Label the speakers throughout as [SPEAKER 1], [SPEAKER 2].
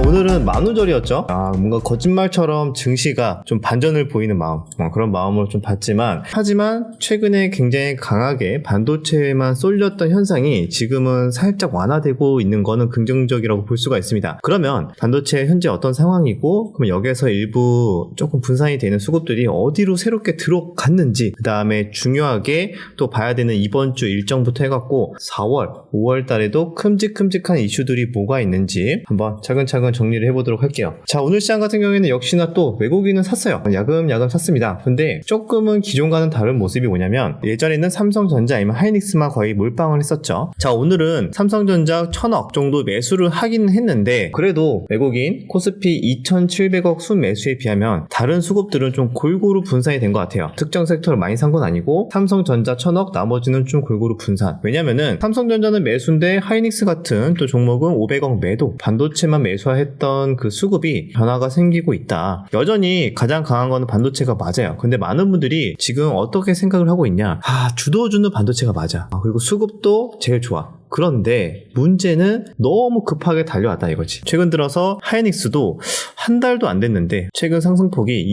[SPEAKER 1] 오늘은 만우절이었죠. 뭔가 거짓말처럼 증시가 좀 반전을 보이는 마음, 그런 마음으로 좀 봤지만, 하지만 최근에 굉장히 강하게 반도체에만 쏠렸던 현상이 지금은 살짝 완화되고 있는 거는 긍정적이라고 볼 수가 있습니다. 그러면 반도체 현재 어떤 상황이고, 그럼 여기에서 일부 조금 분산이 되는 수급들이 어디로 새롭게 들어갔는지, 그 다음에 중요하게 또 봐야 되는 이번 주 일정부터 해갖고 4월, 5월 달에도 큼직큼직한 이슈들이 뭐가 있는지 한번 차근차근 정리를 해보도록 할게요. 자, 오늘 시장 같은 경우에는 역시나 또 외국인은 샀어요. 야금야금 샀습니다. 근데 조금은 기존과는 다른 모습이 뭐냐면, 예전에는 삼성전자 아니면 하이닉스만 거의 몰빵을 했었죠. 자, 오늘은 삼성전자 1000억 정도 매수를 하긴 했는데, 그래도 외국인 코스피 2700억 순매수에 비하면 다른 수급들은 좀 골고루 분산이 된 것 같아요. 특정 섹터를 많이 산 건 아니고 삼성전자 1000억, 나머지는 좀 골고루 분산. 왜냐면은 삼성전자는 매수인데 하이닉스 같은 또 종목은 500억 매도, 반도체만 매수했던 그 수급이 변화가 생기고 있다. 여전히 가장 강한 거는 반도체가 맞아요. 근데 많은 분들이 지금 어떻게 생각을 하고 있냐, 주도주는 반도체가 맞아. 그리고 수급도 제일 좋아. 그런데 문제는 너무 급하게 달려왔다 이거지. 최근 들어서 하이닉스도 한 달도 안 됐는데 최근 상승폭이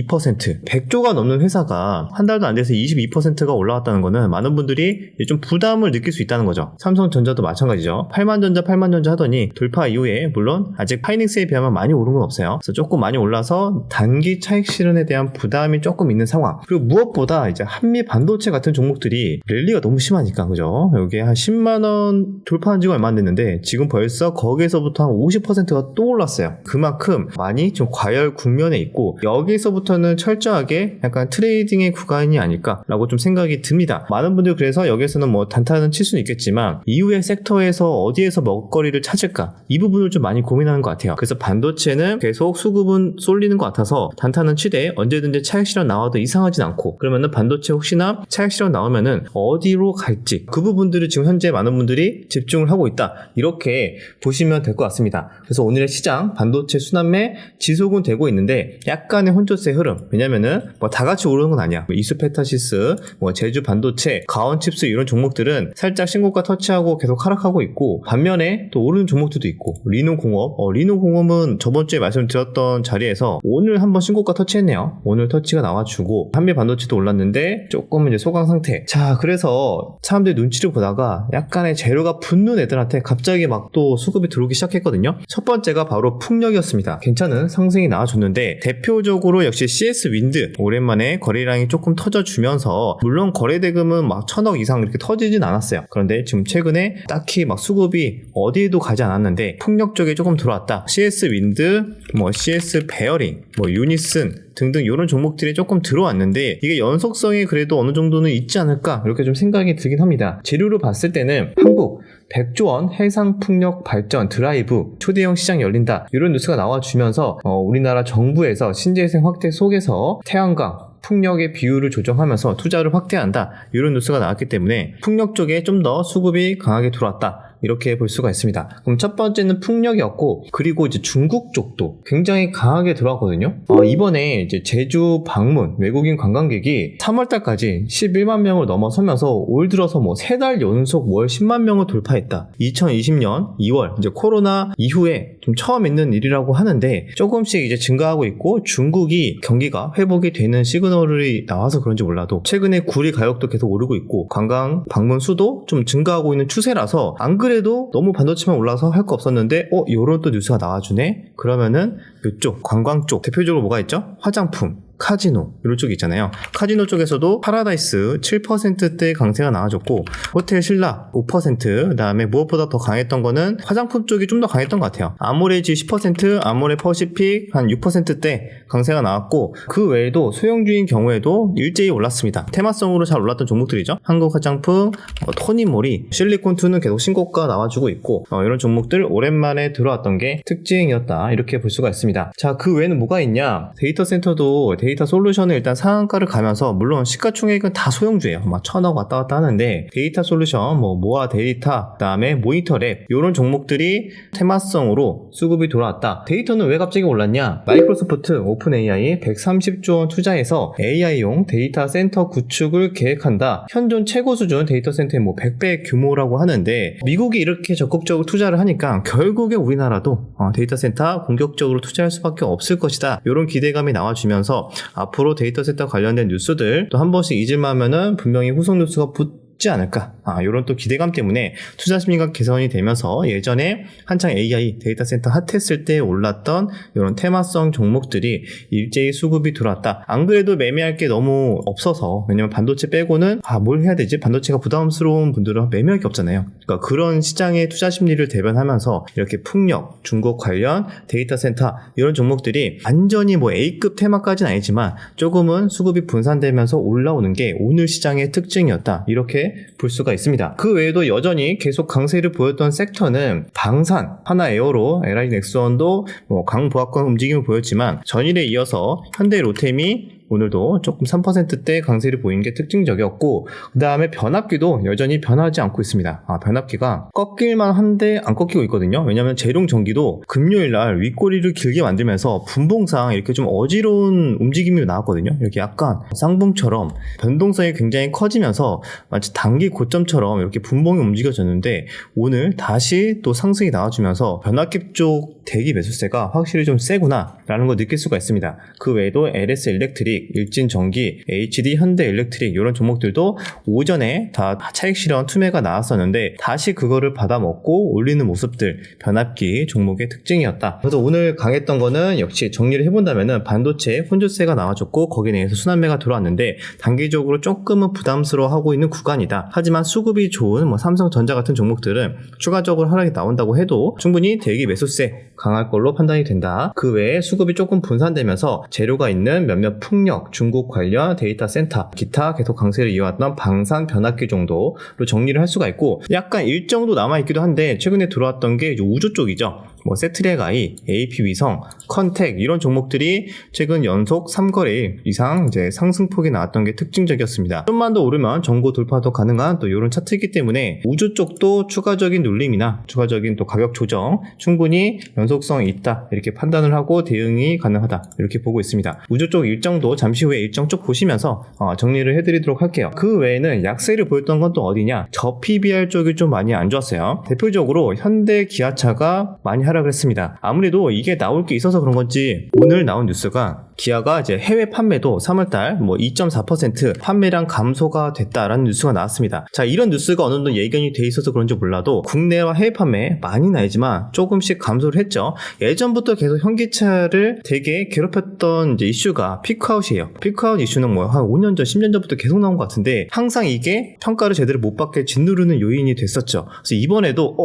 [SPEAKER 1] 22%, 100조가 넘는 회사가 한 달도 안 돼서 22%가 올라왔다는 거는 많은 분들이 좀 부담을 느낄 수 있다는 거죠. 삼성전자도 마찬가지죠. 8만전자 하더니 돌파 이후에 물론 아직 하이닉스에 비하면 많이 오른 건 없어요. 그래서 조금 많이 올라서 단기 차익 실현에 대한 부담이 조금 있는 상황. 그리고 무엇보다 이제 한미 반도체 같은 종목들이 랠리가 너무 심하니까, 그죠? 여기에 한 10만원 돌파한 지가 얼마 안 됐는데 지금 벌써 거기에서부터 한 50%가 또 올랐어요. 그만큼 많이 좀 과열 국면에 있고, 여기서부터는 철저하게 약간 트레이딩의 구간이 아닐까라고 좀 생각이 듭니다. 많은 분들 그래서 여기서는 뭐 단타는 칠 수는 있겠지만 이후의 섹터에서 어디에서 먹거리를 찾을까, 이 부분을 좀 많이 고민하는 것 같아요. 그래서 반도체는 계속 수급은 쏠리는 것 같아서 단타는 치되 언제든지 차익 실현 나와도 이상하진 않고, 그러면은 반도체 혹시나 차익 실현 나오면은 어디로 갈지, 그 부분들을 지금 현재 많은 분들이 집중을 하고 있다, 이렇게 보시면 될 것 같습니다. 그래서 오늘의 시장 반도체 순환매 지속은 되고 있는데 약간의 혼조세 흐름. 왜냐면은 뭐 다 같이 오르는 건 아니야. 이수페타시스, 제주 반도체, 가온칩스 이런 종목들은 살짝 신고가 터치하고 계속 하락하고 있고, 반면에 또 오르는 종목들도 있고, 리노공업, 리노공업은 저번 주에 말씀드렸던 자리에서 오늘 한번 신고가 터치했네요. 오늘 터치가 나와주고 한미 반도체도 올랐는데 조금 이제 소강 상태. 자, 그래서 사람들이 눈치를 보다가 약간의 재료가 붙는 애들한테 갑자기 막 또 수급이 들어오기 시작했거든요. 첫 번째가 바로 풍력이었습니다. 괜찮은 상승이 나와줬는데, 대표적으로 역시 CS 윈드 오랜만에 거래량이 조금 터져주면서, 물론 거래대금은 막 1000억 이상 이렇게 터지진 않았어요. 그런데 지금 최근에 딱히 막 수급이 어디에도 가지 않았는데 풍력 쪽에 조금 들어왔다. CS 윈드, CS 베어링, 유니슨 등등 이런 종목들이 조금 들어왔는데, 이게 연속성이 그래도 어느 정도는 있지 않을까, 이렇게 좀 생각이 들긴 합니다. 재료로 봤을 때는 한국 100조 원 해상풍력 발전 드라이브 초대형 시장 열린다, 이런 뉴스가 나와주면서 우리나라 정부에서 신재생 확대 속에서 태양광 풍력의 비율을 조정하면서 투자를 확대한다, 이런 뉴스가 나왔기 때문에 풍력 쪽에 좀 더 수급이 강하게 들어왔다, 이렇게 볼 수가 있습니다. 그럼 첫 번째는 풍력이었고, 그리고 이제 중국 쪽도 굉장히 강하게 들어왔거든요. 이번에 이제 제주 방문 외국인 관광객이 3월달까지 11만 명을 넘어서면서 올 들어서 3달 연속 월 10만 명을 돌파했다. 2020년 2월 이제 코로나 이후에 좀 처음 있는 일이라고 하는데 조금씩 이제 증가하고 있고, 중국이 경기가 회복이 되는 시그널이 나와서 그런지 몰라도 최근에 구리 가격도 계속 오르고 있고, 관광 방문 수도 좀 증가하고 있는 추세라서, 안 그래도 너무 반도체만 올라서 할 거 없었는데 요런 또 뉴스가 나와주네. 그러면은 이쪽 관광 쪽 대표적으로 뭐가 있죠? 화장품, 카지노 이런 쪽이 있잖아요. 카지노 쪽에서도 파라다이스 7%대 강세가 나와줬고, 호텔 신라 5%, 그 다음에 무엇보다 더 강했던 거는 화장품 쪽이 좀 더 강했던 것 같아요. 아모레지 10%, 아모레 퍼시픽 한 6%대 강세가 나왔고, 그 외에도 소형주인 경우에도 일제히 올랐습니다. 테마성으로 잘 올랐던 종목들이죠. 한국화장품, 토니모리, 실리콘2는 계속 신고가 나와주고 있고, 이런 종목들 오랜만에 들어왔던 게 특징이었다, 이렇게 볼 수가 있습니다. 자, 그 외에는 뭐가 있냐? 데이터 센터도 데이터 솔루션은 일단 상한가를 가면서 물론 시가총액은 다 소형주예요. 막 1,000억 왔다 갔다 하는데 데이터 솔루션, 모아 데이터, 그다음에 모니터 랩 이런 종목들이 테마성으로 수급이 돌아왔다. 데이터는 왜 갑자기 올랐냐? 마이크로소프트 오픈 AI 130조 원 투자해서 AI용 데이터 센터 구축을 계획한다. 현존 최고 수준 데이터 센터의 100배 규모라고 하는데 미국이 이렇게 적극적으로 투자를 하니까 결국에 우리나라도 데이터 센터 공격적으로 투자할 수밖에 없을 것이다. 이런 기대감이 나와주면서 앞으로 데이터 센터 관련된 뉴스들 또 한 번씩 잊을만하면은 분명히 후속 뉴스가 붙지 않을까. 이런 또 기대감 때문에 투자 심리가 개선이 되면서 예전에 한창 AI 데이터 센터 핫했을 때 올랐던 이런 테마성 종목들이 일제히 수급이 들어왔다. 안 그래도 매매할 게 너무 없어서, 왜냐면 반도체 빼고는 뭘 해야 되지? 반도체가 부담스러운 분들은 매매할 게 없잖아요. 그러니까 그런 시장의 투자 심리를 대변하면서 이렇게 풍력, 중국 관련 데이터 센터 이런 종목들이 완전히 A급 테마까지는 아니지만 조금은 수급이 분산되면서 올라오는 게 오늘 시장의 특징이었다. 이렇게 볼 수가 있습니다. 그 외에도 여전히 계속 강세를 보였던 섹터는 방산, 하나에어로 LG 넥스원도 강보합권 움직임을 보였지만 전일에 이어서 현대 로템이 오늘도 조금 3%대 강세를 보인 게 특징적이었고, 그 다음에 변압기도 여전히 변하지 않고 있습니다. 변압기가 꺾일만 한데 안 꺾이고 있거든요. 왜냐면 재룡 전기도 금요일날 윗꼬리를 길게 만들면서 분봉상 이렇게 좀 어지러운 움직임이 나왔거든요. 이렇게 약간 쌍봉처럼 변동성이 굉장히 커지면서 마치 단기 고점처럼 이렇게 분봉이 움직여졌는데 오늘 다시 또 상승이 나와주면서 변압기 쪽 대기 매수세가 확실히 좀 세구나 라는 걸 느낄 수가 있습니다. 그 외에도 LS 일렉트릭, 일진전기, HD 현대일렉트릭 이런 종목들도 오전에 다 차익 실현 투매가 나왔었는데 다시 그거를 받아먹고 올리는 모습들, 변압기 종목의 특징이었다. 그래서 오늘 강했던 거는 역시 정리를 해본다면은 반도체 혼조세가 나와줬고 거기에 대해서 순환매가 들어왔는데 단기적으로 조금은 부담스러워하고 있는 구간이다. 하지만 수급이 좋은 삼성전자 같은 종목들은 추가적으로 하락이 나온다고 해도 충분히 대기 매수세 강할 걸로 판단이 된다. 그 외에 수급이 조금 분산되면서 재료가 있는 몇몇 풍력, 중국 관련 데이터 센터, 기타 계속 강세를 이어왔던 방산 변압기 정도로 정리를 할 수가 있고, 약간 일정도 남아있기도 한데 최근에 들어왔던 게 우주 쪽이죠. 세트랙I, AP위성, 컨택 이런 종목들이 최근 연속 3거래일 이상 이제 상승폭이 나왔던 게 특징적이었습니다. 좀만 더 오르면 전고 돌파도 가능한 또 이런 차트이기 때문에 우주 쪽도 추가적인 눌림이나 추가적인 또 가격 조정 충분히 연속성이 있다 이렇게 판단을 하고 대응이 가능하다 이렇게 보고 있습니다. 우주 쪽 일정도 잠시 후에 일정 쪽 보시면서 정리를 해드리도록 할게요. 그 외에는 약세를 보였던 건 또 어디냐? 저 PBR 쪽이 좀 많이 안 좋았어요. 대표적으로 현대 기아차가 많이 하락을 했습니다. 아무래도 이게 나올 게 있어서 그런 건지 오늘 나온 뉴스가 기아가 이제 해외 판매도 3월달 2.4% 판매량 감소가 됐다라는 뉴스가 나왔습니다. 자, 이런 뉴스가 어느 정도 예견이 돼 있어서 그런지 몰라도 국내와 해외 판매 많이는 아니지만 조금씩 감소를 했죠. 예전부터 계속 현기차를 되게 괴롭혔던 이제 이슈가 피크아웃이에요. 피크아웃 이슈는 한 5년 전, 10년 전부터 계속 나온 것 같은데 항상 이게 평가를 제대로 못 받게 짓누르는 요인이 됐었죠. 그래서 이번에도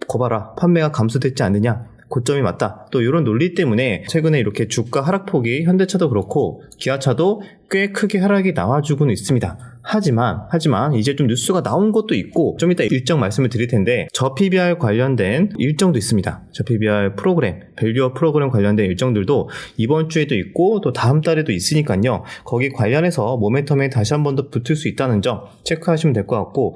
[SPEAKER 1] 거봐라 판매가 감소됐지 않느냐, 고점이 맞다, 또 이런 논리 때문에 최근에 이렇게 주가 하락폭이 현대차도 그렇고 기아차도 꽤 크게 하락이 나와주고는 있습니다. 하지만 이제 좀 뉴스가 나온 것도 있고 좀 이따 일정 말씀을 드릴 텐데 저 PBR 관련된 일정도 있습니다. 저 PBR 프로그램, 밸류어 프로그램 관련된 일정들도 이번 주에도 있고 또 다음 달에도 있으니까요. 거기 관련해서 모멘텀에 다시 한 번 더 붙을 수 있다는 점 체크하시면 될 것 같고,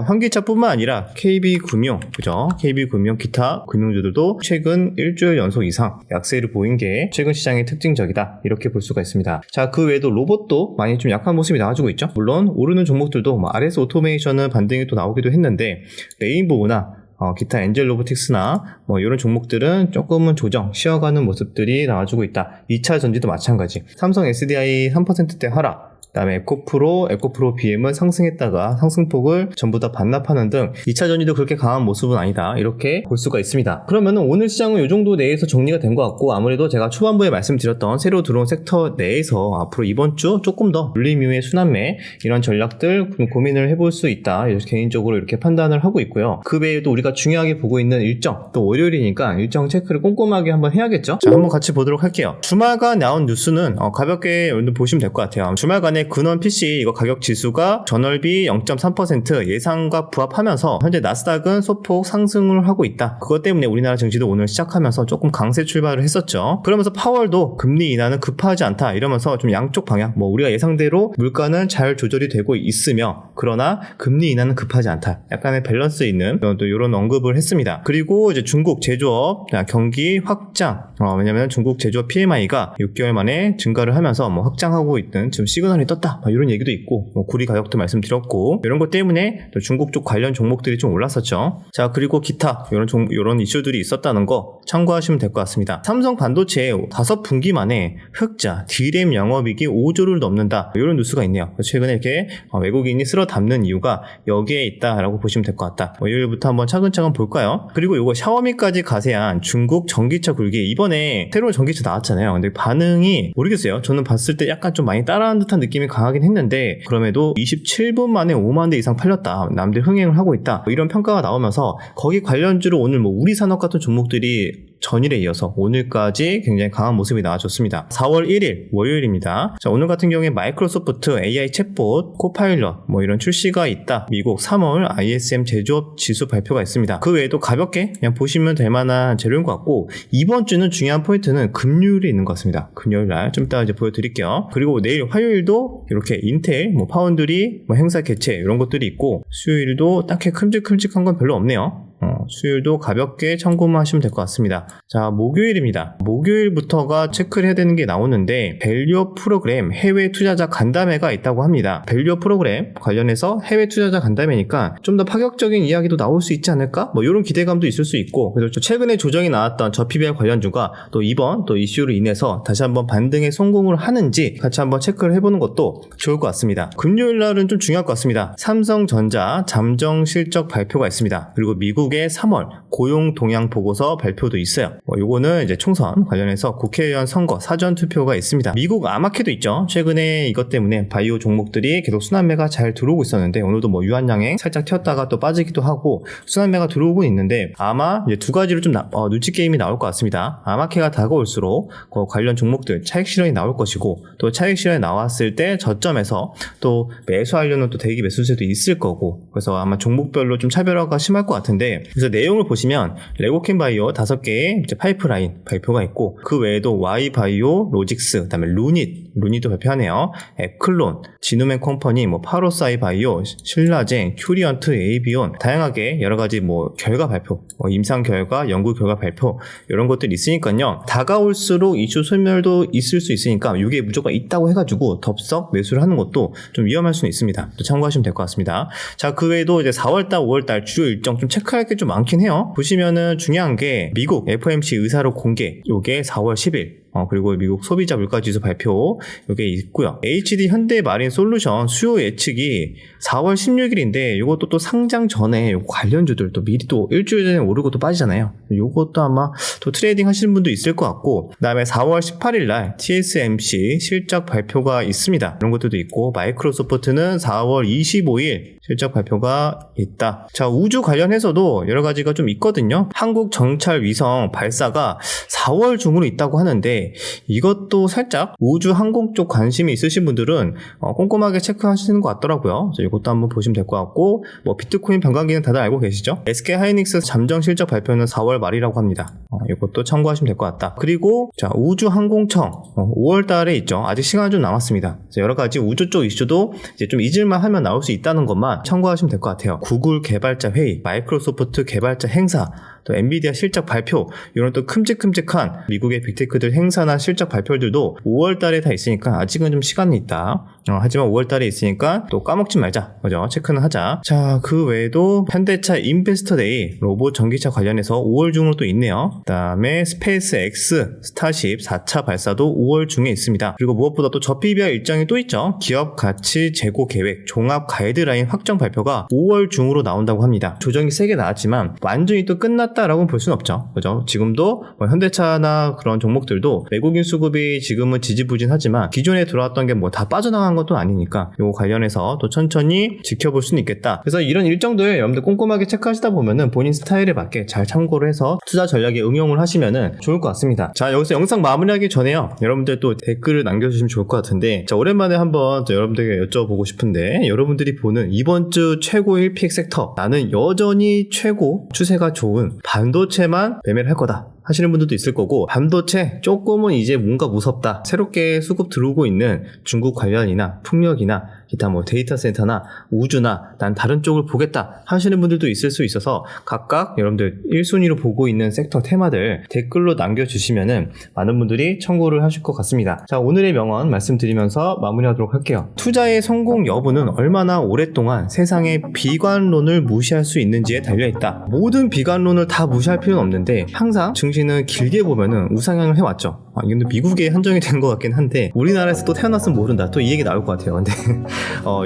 [SPEAKER 1] 현기차뿐만 아니라 KB금융, 그죠? KB금융 기타 금융주들도 최근 일주일 연속 이상 약세를 보인 게 최근 시장의 특징적이다 이렇게 볼 수가 있습니다. 자, 그 외에도 로봇도 많이 좀 약한 모습이 나와주고 있죠. 물론 오르는 종목들도 RS 오토메이션은 반등이 또 나오기도 했는데 레인보우나 기타 엔젤 로보틱스나 이런 종목들은 조금은 조정, 쉬어가는 모습들이 나와주고 있다. 2차 전지도 마찬가지. 삼성 SDI 3%대 하락, 그다음에 에코프로 BM은 상승했다가 상승폭을 전부 다 반납하는 등 2차 전지도 그렇게 강한 모습은 아니다 이렇게 볼 수가 있습니다. 그러면은 오늘 시장은 이 정도 내에서 정리가 된 것 같고, 아무래도 제가 초반부에 말씀드렸던 새로 들어온 섹터 내에서 앞으로 이번 주 조금 더 눌림 이후의 순환매 이런 전략들 고민을 해볼 수 있다 개인적으로 이렇게 판단을 하고 있고요. 그 외에도 우리가 중요하게 보고 있는 일정, 또 월요일이니까 일정 체크를 꼼꼼하게 한번 해야겠죠. 자, 한번 같이 보도록 할게요. 주말간 나온 뉴스는 가볍게 보시면 될 것 같아요. 주말간에 이번에 근원 PC 이거 가격 지수가 전월비 0.3% 예상과 부합하면서 현재 나스닥은 소폭 상승을 하고 있다. 그것 때문에 우리나라 증시도 오늘 시작하면서 조금 강세 출발을 했었죠. 그러면서 파월도 금리 인하는 급하지 않다 이러면서 좀 양쪽 방향, 뭐 우리가 예상대로 물가는 잘 조절이 되고 있으며 그러나 금리 인하는 급하지 않다. 약간의 밸런스 있는 또 이런 언급을 했습니다. 그리고 이제 중국 제조업 경기 확장, 왜냐면 중국 제조업 PMI가 6개월 만에 증가를 하면서 뭐 확장하고 있는 지금 시그널이 떴다. 이런 얘기도 있고, 뭐 구리 가격도 말씀드렸고, 이런 것 때문에 또 중국 쪽 관련 종목들이 좀 올랐었죠. 자, 그리고 기타 이런 이슈들이 있었다는 거 참고하시면 될 것 같습니다. 삼성 반도체 5분기 만에 흑자, D램 영업이익이 5조를 넘는다. 이런 뉴스가 있네요. 최근에 이렇게 외국인이 쓸어 담는 이유가 여기에 있다라고 보시면 될 것 같다. 일요일부터 한번 차근차근 볼까요? 그리고 이거 샤오미까지 가세한 중국 전기차 굴기, 이번에 새로운 전기차 나왔잖아요. 근데 반응이 모르겠어요. 저는 봤을 때 약간 좀 많이 따라한 듯한 느낌이 강하긴 했는데 그럼에도 27분 만에 5만 대 이상 팔렸다. 남들 흥행을 하고 있다. 이런 평가가 나오면서 거기 관련주로 오늘 뭐 우리산업 같은 종목들이 전일에 이어서 오늘까지 굉장히 강한 모습이 나와줬습니다. 4월 1일 월요일입니다. 자, 오늘 같은 경우에 마이크로소프트 AI 챗봇, 코파일럿 뭐 이런 출시가 있다. 미국 3월 ISM 제조업 지수 발표가 있습니다. 그 외에도 가볍게 그냥 보시면 될 만한 재료인 것 같고 이번 주는 중요한 포인트는 금요일에 있는 것 같습니다. 금요일날 좀 이따 이제 보여드릴게요. 그리고 내일 화요일도 이렇게 인텔, 뭐 파운드리, 뭐 행사 개최 이런 것들이 있고 수요일도 딱히 큼직큼직한 건 별로 없네요. 수요일도 가볍게 참고만 하시면 될 것 같습니다. 자, 목요일입니다. 목요일부터가 체크를 해야 되는 게 나오는데 밸류업 프로그램 해외 투자자 간담회가 있다고 합니다. 밸류업 프로그램 관련해서 해외 투자자 간담회니까 좀 더 파격적인 이야기도 나올 수 있지 않을까? 뭐 이런 기대감도 있을 수 있고 그래서 최근에 조정이 나왔던 저 PBR 관련주가 또 이번 또 이슈로 인해서 다시 한번 반등에 성공을 하는지 같이 한번 체크를 해보는 것도 좋을 것 같습니다. 금요일 날은 좀 중요할 것 같습니다. 삼성전자 잠정 실적 발표가 있습니다. 그리고 미국의 3월 고용 동향 보고서 발표도 있어요. 요거는 이제 총선 관련해서 국회의원 선거 사전 투표가 있습니다. 미국 아마케도 있죠. 최근에 이것 때문에 바이오 종목들이 계속 순환매가 잘 들어오고 있었는데 오늘도 뭐 유한양행 살짝 튀었다가 또 빠지기도 하고 순환매가 들어오고 있는데 아마 이제 두 가지로 좀 눈치 게임이 나올 것 같습니다. 아마케가 다가올수록 관련 종목들 차익 실현이 나올 것이고 또 차익 실현이 나왔을 때 저점에서 또 매수하려는 또 대기 매수세도 있을 거고 그래서 아마 종목별로 좀 차별화가 심할 것 같은데 그래서 내용을 보시면 레고캠 바이오 5개의 이제 파이프라인 발표가 있고 그 외에도 Y바이오, 로직스, 그다음에 루닛도 발표하네요. 에클론, 지노맨 컴퍼니, 뭐 파로사이 바이오, 신라젠, 큐리언트, 에이비온 다양하게 여러 가지 뭐 결과 발표, 뭐 임상 결과, 연구 결과 발표 이런 것들이 있으니까요. 다가올수록 이슈 소멸도 있을 수 있으니까 이게 무조건 있다고 해가지고 덥석 매수를 하는 것도 좀 위험할 수는 있습니다. 또 참고하시면 될 것 같습니다. 자, 그 외에도 이제 4월달, 5월달 주요 일정 좀 체크할 게 좀 많긴 해요. 보시면은 중요한 게 미국 FOMC 의사록 공개 요게 4월 10일 그리고 미국 소비자 물가지수 발표 이게 있고요. HD 현대 마린 솔루션 수요 예측이 4월 16일인데 이것도 또 상장 전에 관련주들 또 미리 또 일주일 전에 오르고 또 빠지잖아요. 이것도 아마 또 트레이딩 하시는 분도 있을 것 같고 그다음에 4월 18일 날 TSMC 실적 발표가 있습니다. 이런 것들도 있고 마이크로소프트는 4월 25일 실적 발표가 있다. 자, 우주 관련해서도 여러 가지가 좀 있거든요. 한국 정찰 위성 발사가 4월 중으로 있다고 하는데 이것도 살짝 우주 항공 쪽 관심이 있으신 분들은 꼼꼼하게 체크하시는 것 같더라고요. 이것도 한번 보시면 될 것 같고 뭐 비트코인 변광기는 다들 알고 계시죠? SK 하이닉스 잠정 실적 발표는 4월 말이라고 합니다. 이것도 참고하시면 될 것 같다. 그리고 자, 우주 항공청 5월 달에 있죠. 아직 시간은 좀 남았습니다. 여러 가지 우주 쪽 이슈도 이제 좀 잊을만 하면 나올 수 있다는 것만 참고하시면 될 것 같아요. 구글 개발자 회의, 마이크로소프트 개발자 행사, 또 엔비디아 실적 발표 이런 또 큼직큼직한 미국의 빅테크들 행사나 실적 발표들도 5월 달에 다 있으니까 아직은 좀 시간이 있다. 하지만 5월 달에 있으니까 또 까먹지 말자. 그죠? 체크는 하자. 자, 그 외에도 현대차 인베스터데이 로봇 전기차 관련해서 5월 중으로 또 있네요. 그 다음에 스페이스 X 스타쉽 4차 발사도 5월 중에 있습니다. 그리고 무엇보다 또 저PBR 일정이 또 있죠. 기업 가치 재고 계획 종합 가이드라인 확정 발표가 5월 중으로 나온다고 합니다. 조정이 세게 나왔지만 완전히 또 끝났다 끝났다라고 볼 수는 없죠. 그죠? 지금도 뭐 현대차나 그런 종목들도 외국인 수급이 지금은 지지부진하지만 기존에 들어왔던 게 뭐 다 빠져나간 것도 아니니까 요거 관련해서 또 천천히 지켜볼 수는 있겠다. 그래서 이런 일정들 여러분들 꼼꼼하게 체크하시다 보면은 본인 스타일에 맞게 잘 참고를 해서 투자 전략에 응용을 하시면은 좋을 것 같습니다. 자, 여기서 영상 마무리하기 전에요. 여러분들 또 댓글을 남겨주시면 좋을 것 같은데, 자, 오랜만에 한번 또 여러분들에게 여쭤보고 싶은데, 여러분들이 보는 이번 주 최고 1픽 섹터, 나는 여전히 최고 추세가 좋은 반도체만 매매를 할 거다 하시는 분들도 있을 거고, 반도체 조금은 이제 뭔가 무섭다, 새롭게 수급 들어오고 있는 중국 관련이나 풍력이나 기타 뭐 데이터 센터나 우주나 난 다른 쪽을 보겠다 하시는 분들도 있을 수 있어서 각각 여러분들 1순위로 보고 있는 섹터 테마들 댓글로 남겨주시면은 많은 분들이 참고를 하실 것 같습니다. 자, 오늘의 명언 말씀드리면서 마무리하도록 할게요. 투자의 성공 여부는 얼마나 오랫동안 세상의 비관론을 무시할 수 있는지에 달려있다. 모든 비관론을 다 무시할 필요는 없는데 항상 증시는 길게 보면은 우상향을 해왔죠. 이건 미국에 한정이 된 것 같긴 한데 우리나라에서 또 태어났으면 모른다, 또 이 얘기 나올 것 같아요. 근데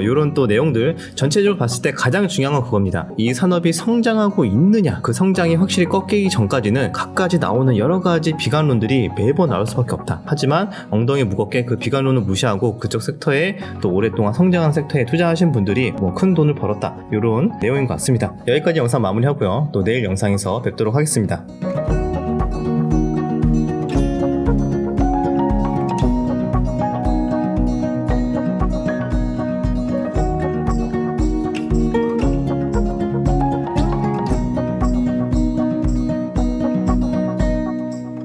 [SPEAKER 1] 요런 또 내용들 전체적으로 봤을 때 가장 중요한 건 그겁니다. 이 산업이 성장하고 있느냐, 그 성장이 확실히 꺾이기 전까지는 각가지 나오는 여러 가지 비관론들이 매번 나올 수밖에 없다. 하지만 엉덩이 무겁게 그 비관론을 무시하고 그쪽 섹터에 또 오랫동안 성장한 섹터에 투자하신 분들이 뭐 큰 돈을 벌었다, 요런 내용인 것 같습니다. 여기까지 영상 마무리하고요. 또 내일 영상에서 뵙도록 하겠습니다.